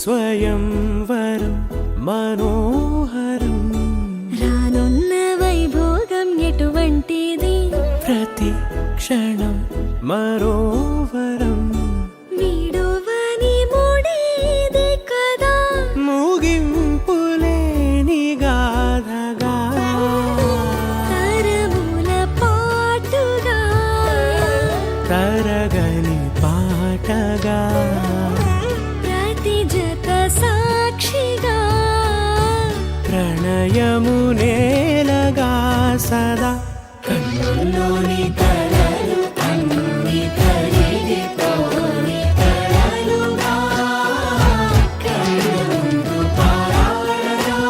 స్వయంవరం మనోహరం రానున్న వైభోగం ఎటువంటిది ప్రతి క్షణం మరోవరం వీడువని ముడిది కదా ముగింపులేని గాథగా తరముల పాటుగా తరగని పాటగా ప్రతి జత సాక్షిగా ప్రణయము నేలగా సదా కన్నుల్లోని కలలు అన్ని కరిగిపోని కలలుగా కళ్ళ ముందు పారాడగా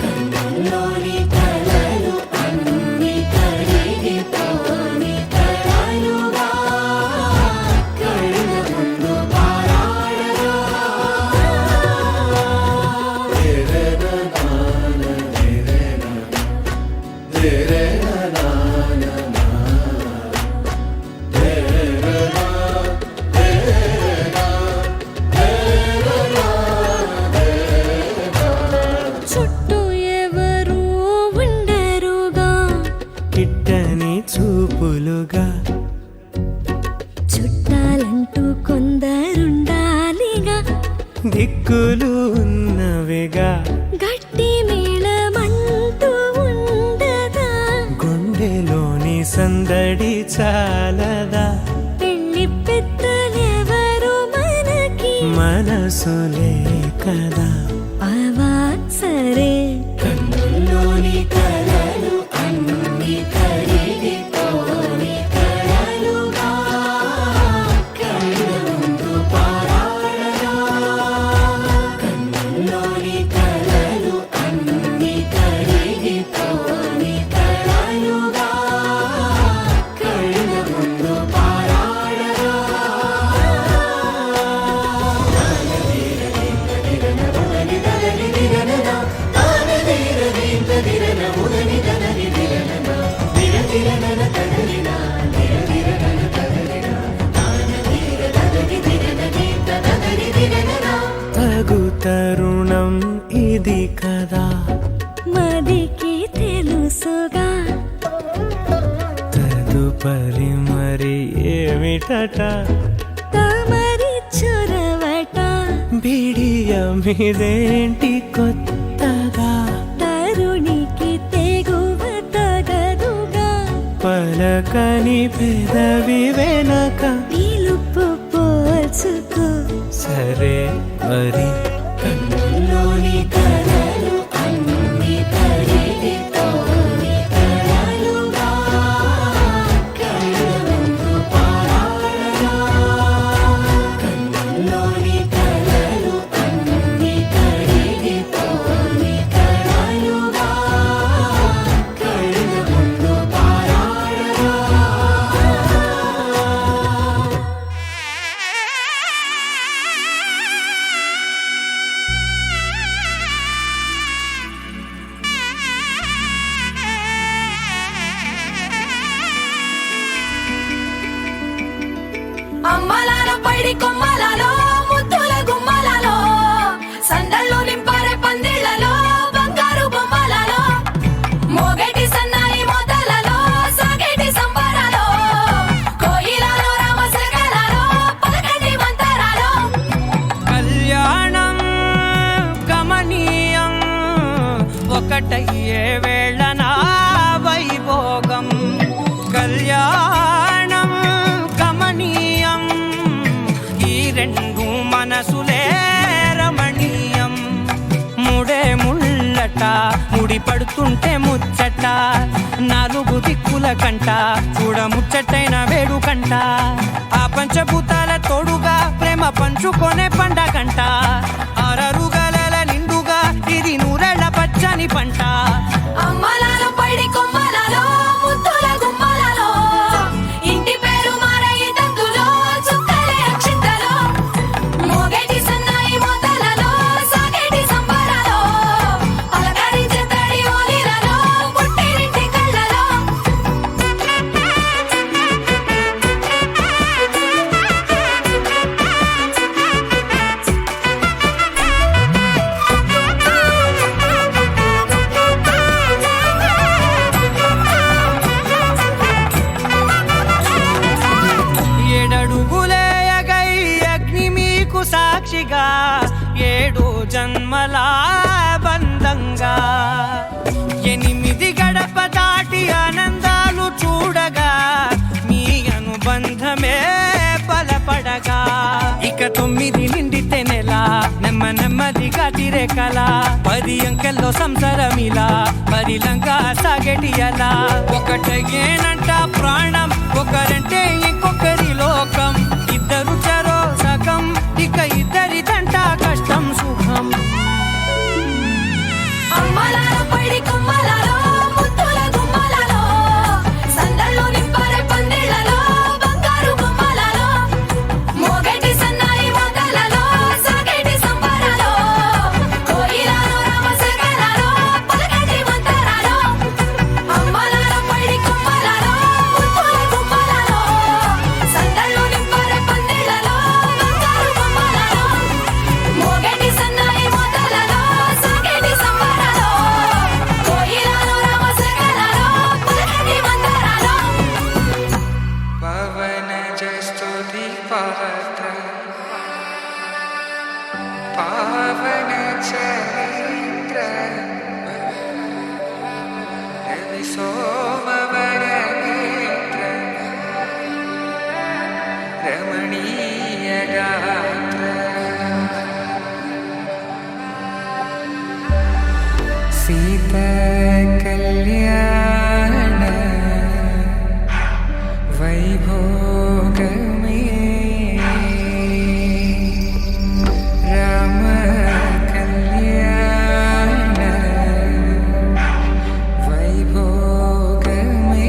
కన్నుల్లోని కలలు అన్ని కరిగిపోని కలలుగా కళ్ళ ముందు పారాడగా చుట్టూ ఎవరు ఉండరుగా కిట్టని చూపులుగా చుట్టాలంటూ కొందరుండాలిగా దిక్కులు ఉన్నవిగా గట్టి మేళమంటూ ఉండదా గుండెలోని సందడి చాలదా పెళ్లి పెద్దలెవరు మనకి మనసులే కదా అవా సరే కన్నుల్లోని కలలు అన్ని కరిగిపోని కలలుగా కళ్ళ ముందు పారాడగా కన్నుల్లోని కలలు అన్ని కరిగిపోని కలలుగా కళ్ళ ముందు పారాడగా తగు తరుణం ఇది కదా మదికి తెలుసుగా తదుపరి మరి ఏమిటట తమరి చొరవట బిడియమిదేంటి కొత్తగా తరుణికి తెగువ తగదుగా పలకని పెదవి వెనక పిలుపు పోల్చుకో సరే మరి కన్నుల్లోని కలలు అన్ని కరిగిపోని కలలుగా కళ్ళ ముందు పారాడగా కన్నుల్లోని కలలు అన్ని కరిగిపోని కలలుగా కళ్ళ ముందు పారాడగా అమ్మలాలో పైడి కొమ్మలలో ముద్దుల గుమ్మలలో సందళ్ళు నింపారే పందిళ్లలో బంగారు బొమ్మలలో మోగేటి సన్నాయి మోతలలో సాగేటి సంబరాలో కోయిలలో రామసగలలో పలకటి మంతరాలో కళ్యాణం గమనీయం ఒకటయ్యే వేళ నా వైభోగం కళ్యాణం గమనీయం ఈ రెండు మనసులే రమణీయం ముడే ముళ్ళట ముడి పడుతుంటే ముచ్చట నాలుగు దిక్కుల కంట చూడ ముచ్చటైన వేడుకంట ఆ పంచభూతాల తోడుగా ప్రేమ పంచుకొనే పండగంట అరరుగలల నిండుగా ఇది నూరెళ్ళ పచ్చని పంట అమ్మలాలో పైడి కొమ్మలలో ముద్దుల గుమ్మలలో ఇంటి పేరు మారయి తందులో చుక్కలే అక్షింతలో మోగేటి సన్నాయి మోతలలో సాగేటి సంబరాలో అలకరించే తడి ఓలిలలో పుట్టినింటి కళ్ళలో సాక్షిగా 7 జన్మల బంధంగా 8 గడప దాటి ఆనందాలు చూడగా మీ అనుబంధమే బలపడగా ఇక 9 నిండితే నెల నెమ్మదిగా తిరే కల 10 అంకెల్లో సంసారమిలా పరిలంగా సాగేటియలా ఒకటేనంట ప్రాణం ఒకరంటే ఇంకొకరి లోకం ఇద్దరు చరో సగం ఇక ఇద్దరిదంట కష్టం సుఖం అమ్మలాలో పడి కొమ్మలాలో ముత్తుల గుమ్మలాలో సందళ్ళు నింపరే పందిళ్ళలో బంగారు బొమ్మలాలో మోగేటి సన్నాయి మోతలలో సాగేటి సంబరాలో కోయిలాలో రామశకలాలో పలకటి మంతరాలో అమ్మలాలో పడి కొమ్మలాలో ముత్తుల గుమ్మలాలో సందళ్ళు నింపరే పందిళ్ళలో బంగారు బొమ్మలాలో మోగేటి సన్నాయి మోతలలో సాగేటి సంబరాలో కోయిలాలో రామశకలాలో పలకటి మంతరాలో పవన జస్తుతి పాత్ర పావన చరిత్ర రవి సోమవర నేత్ర రమణీయ గాత్ర సీత కళ్యాణ వైభోగమే రామ కళ్యాణ వైభోగమే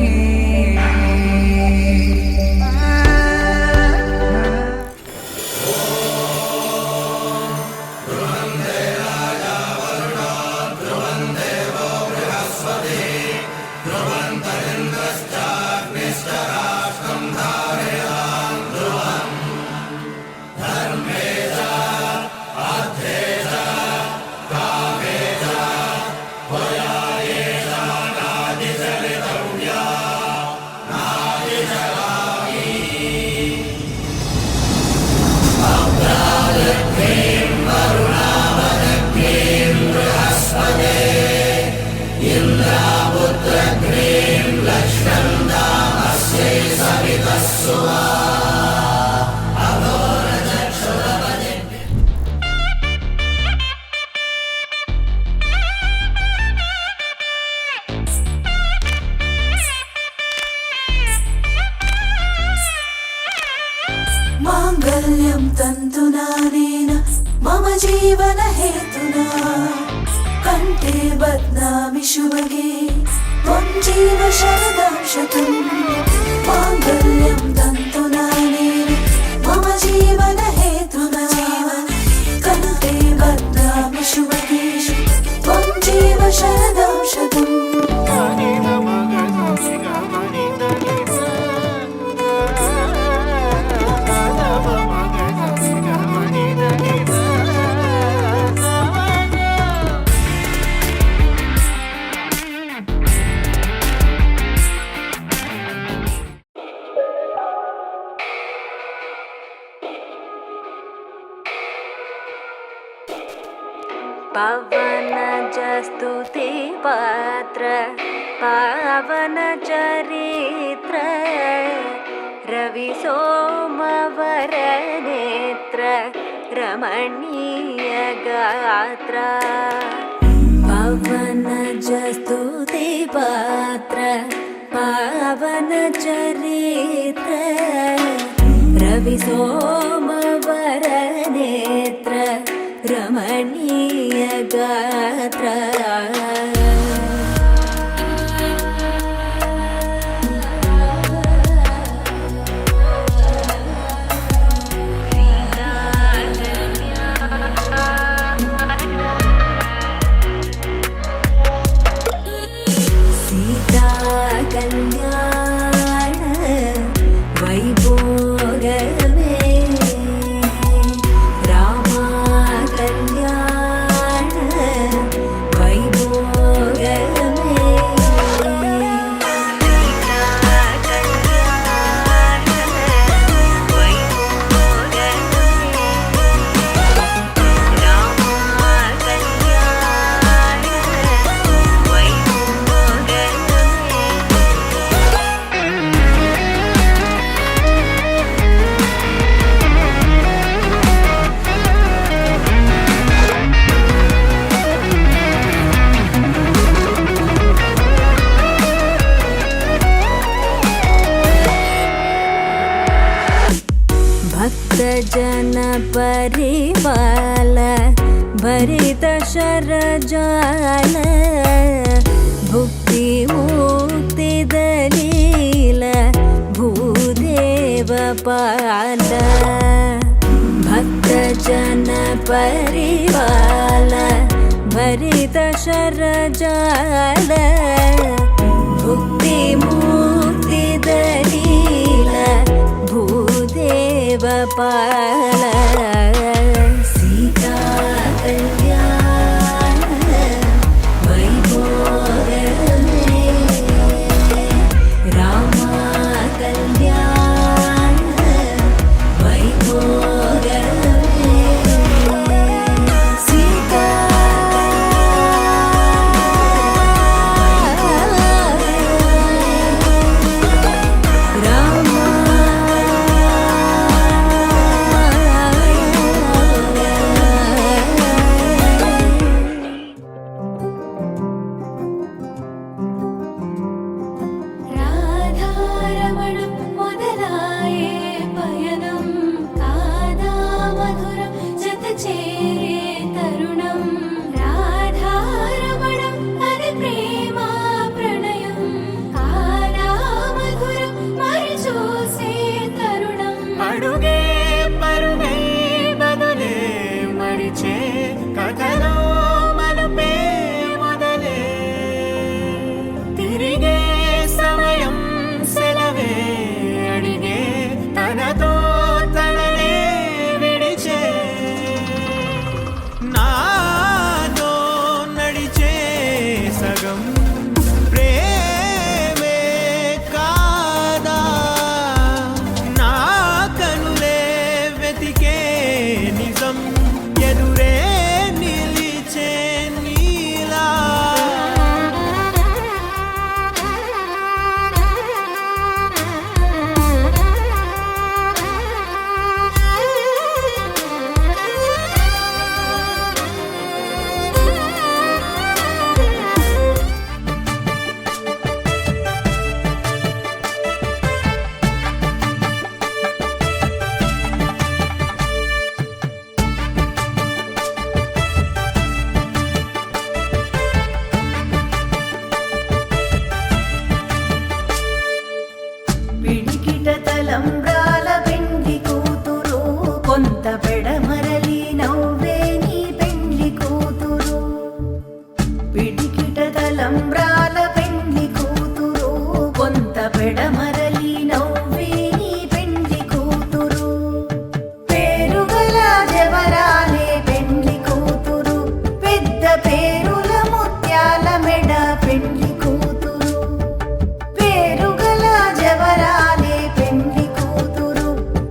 माङ्गल्यं तन्तुनानेन मम जीवनहेतुना कण्ठे बध्नामि शुभगे त्वं जीव शरदां शतम् माङ्गल्यं तन्तुनानेन मम जीवनहेतुना कण्ठे बध्नामि शुभगे त्वं जीव शरदां शतम् పవన జస్తుతి పాత్ర పావన చరిత్ర రవి సోమవర నేత్ర రమణీయ గాత్ర పవన జస్తుతి పాత్ర పావన చరిత్ర రవి సోమవర నేత్ర రమణీయ గాత్ర సీతా కళ్యాణ వైభోగమే రామ కళ్యాణ వైభోగమే परिपाल भरित शरजाल भुक्ति मुक्ति दलील भूदेव पाल भक्त जन परिपाल भरित शरजाल भुक्ति मुक्ति दलील भूदेव पाल सीता कल्याण वैभोगमे रामा कल्याण वैभोगमे सीता రాధారమణం మొదలాయే పయనం కాదా మధురం జత చేరే తరుణం రాధారమణం అది ప్రేమ ప్రణయం కాదా మధురం మరి చూసే తరుణం అడుగే పరుగే బదులే మరిచే కథలో మలుపే మొదలే తిరిగే సమయం సెలవే అడిగే తనతో తననే విడిచే నాతో నడిచే సగం ప్రేమే కాదా నా కనులే వెతికే నిజం ఎదురే నిలిచే నీలా పిడికిట తలంబ్రాల పెండ్లి కూతురు కొంత పెడమరలి నవ్వే నీ పెండ్లి కూతురు పిడికిట తలంబ్రాల పెండ్లి కూతురు కొంత పెడమరలి నవ్వే నీ పెండ్లి కూతురు పేరుగల జవరాలే పెండ్లి కూతురు పెద్ద పేరుల ముత్యాల మెడ పెండ్లి కూతురు పేరుగల జవరాలే పెండ్లి కూతురు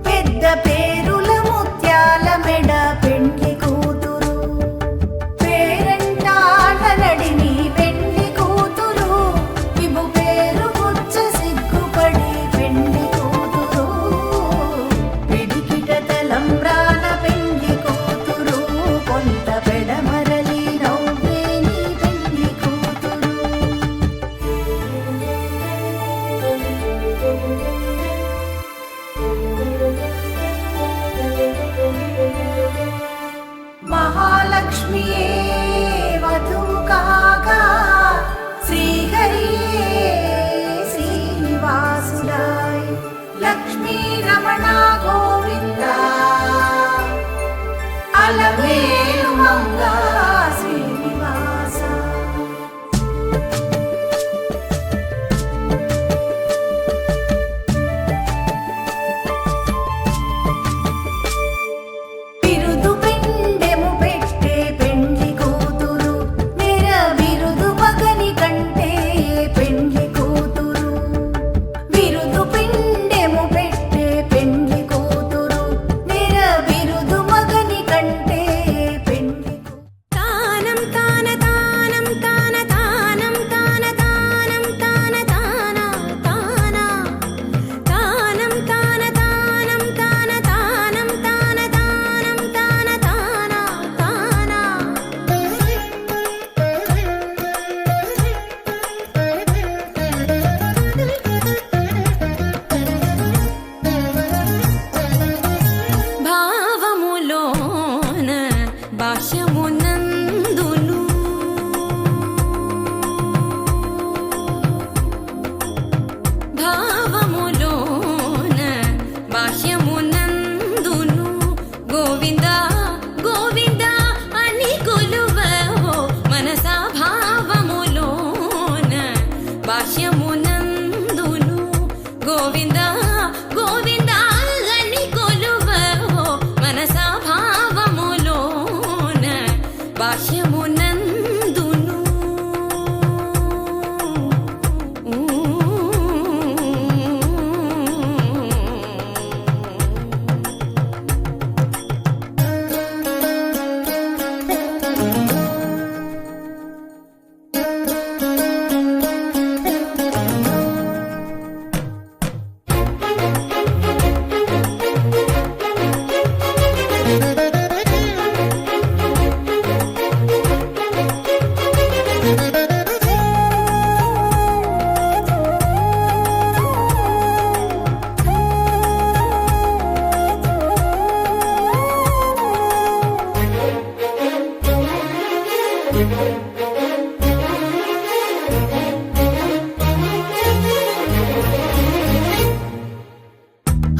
పెద్ద పేరుల ముత్యాల మెడ పెండ్లి కూతురు పేరంటాట నడిని పెండ్లి కూతురు విభు పేరు పుచ్చ సిగ్గుపడి పెండ్లి కూతురు పిడికిట తలంబ్రాల పెండ్లి కూతురు కొంత పెడమరలి నవ్వే నీ పెండ్లి కూతురు మహాలక్ష్మియే వధువు కాగా శ్రీహరియే శ్రీనివాసుడాయ్ లక్ష్మీ రమణ గోవింద అలమేలు మంగా శ్రీనివాస బిరుదు పెండెము పెట్టే పెండ్లి కూతురు నిర బిరుదు మగని కంటే పెండ్లి కూతురు బిరుదు పెండెము పెట్టే పెండ్లి కూతురు నిర బిరుదు మగని కంటే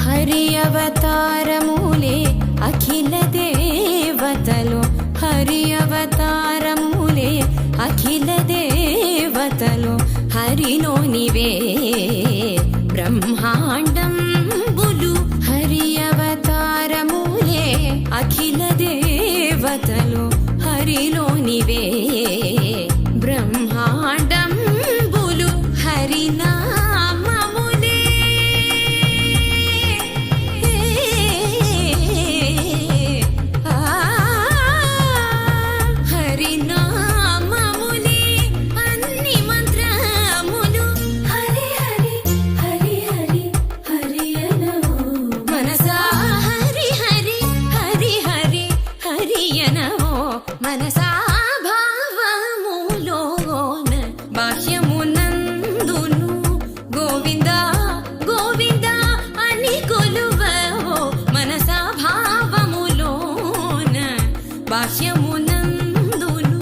హరి అవతారములే అఖిల దేవతలు హరి అవతారములే అఖిల దేవతలు హరిలోనివే బ్రహ్మాండంబులు హరి అవతారములే అఖిల దేవతలు హరిలోనివే బ్రహ్మాండంబులు హరినామములే హరినామములే అన్ని మంత్రములు హరి హరి హరి హరి హరి అనవో మనసా హరి హరి హరి హరి హరి అనవో మనసా భావములోన బాహ్యమునందును గోవింద గోవింద అని కొలువవో మనసా భావములోన బాహ్యమునందును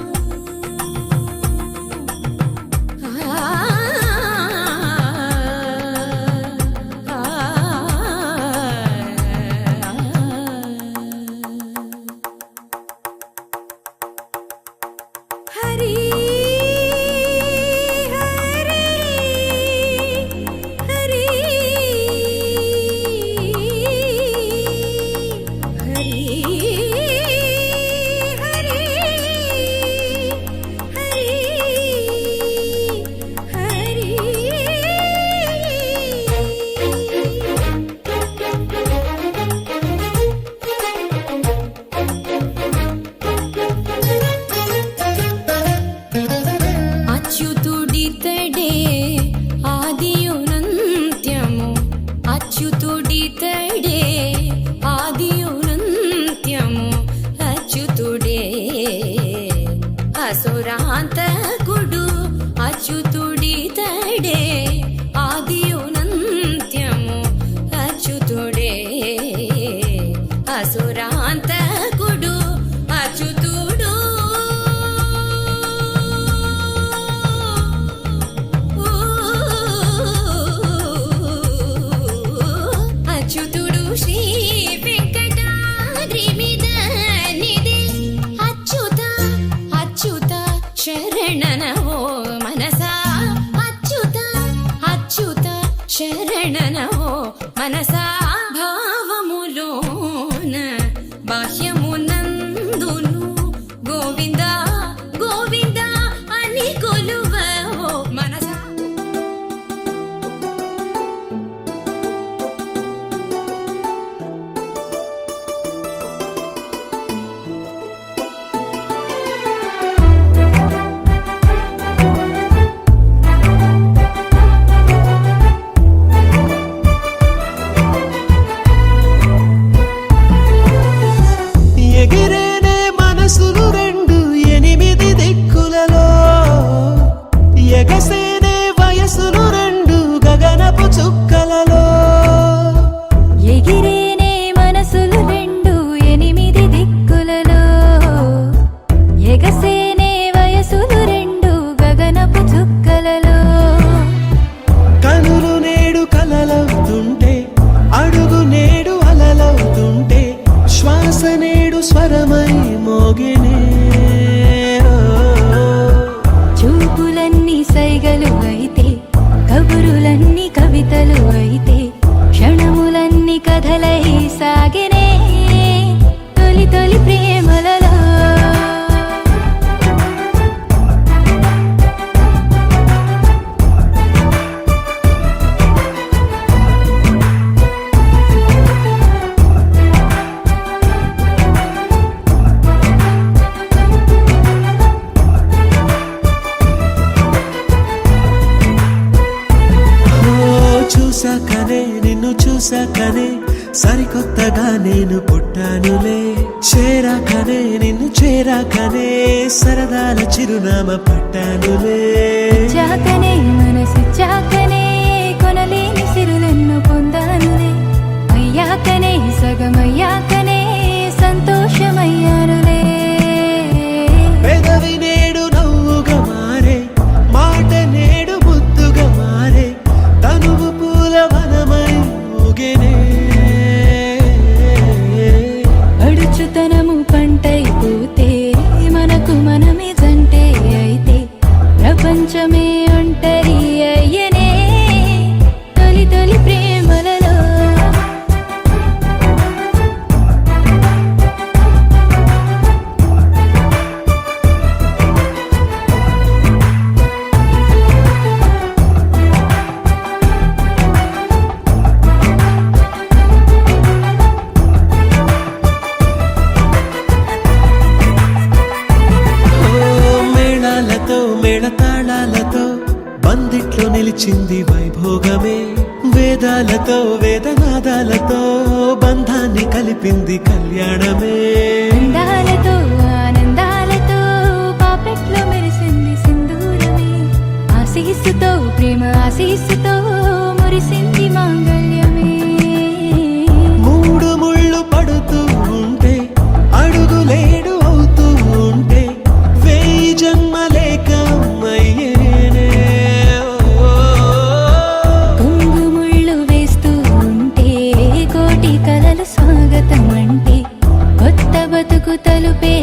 హరి హరి హరి హరి హరి హరి అచ్యుతుడితడే ఆదియునంత్యము అచ్యుతుడితడే ఆదియునంత్యము అచ్యుతుడే అసురాంతకుడు అచ్యుతుడితడే ఆదియునంత్యము అచ్యుతుడే అసురాంతకుడు అచ్యుతుడు అచ్యుతుడు శ్రీ వెంకటాద్రి మీద నిధి అచ్యుత అచ్యుత శరణనవో మనసా అచ్యుత అచ్యుత శరణనవో మనసా భావములోన బాహ్యమునందును గోవింద గోవింద అని కొలువవో మనసా ఎగిరేనే మనసులు రెండు ఎనిమిది దిక్కులలో ఎగసేనే వయసులు రెండు గగనపు చుక్కలలో ఎగిరేనే మనసులు రెండు ఎనిమిది దిక్కులలో ఎగసేనే వయసులు రెండు గగనపు చుక్కలలో కనులు నేడు కలలవుతుంటే అడుగు నేడు అలలవుతుంటే శ్వాస నేడు స్వరమై మోగినే చూపులన్నీ సైగలు అయితే కబురులన్నీ కవితలు అయితే క్షణములన్నీ కథలై సాగినే తొలి తొలి ప్రేమలలో చూసాకనే నిన్ను చూసాకనే సరికొత్తగా నేను పుట్టానులే చేరాకనే నిన్ను చేరాకనే సరదాల చిరునామా పట్టానులే చాకనే మనసు చాకనే కొనలేని సిరులెన్ను పొందానులే అయ్యాకనే సగమయ్యాకనే సంతోషమయ్యానులే పెదవి నేడు మేళతాళాలతో బందిట్లో నిలిచింది వైభోగమే, వేదాలతో వేదనాదాలతో బంధాన్ని కలిపింది కళ్యాణమే. అందాలతో ఆనందాలతో పాపెట్లో మెరిసింది సింధూరమే, ఆశీస్సుతో ప్రేమ ఆశీస్సుతో మురిసింది మాంగళ్యమే. మూడు ముళ్ళు పడుతూ ఉంటే అడుగులేడు అవుతూ ఉంటే వేయి జన్మలేకమయ్యేనే. కొంగు ముళ్ళు వేస్తూ ఉంటే కోటి కలలు స్వాగతం అంటే కొత్త బతుకు తలుపే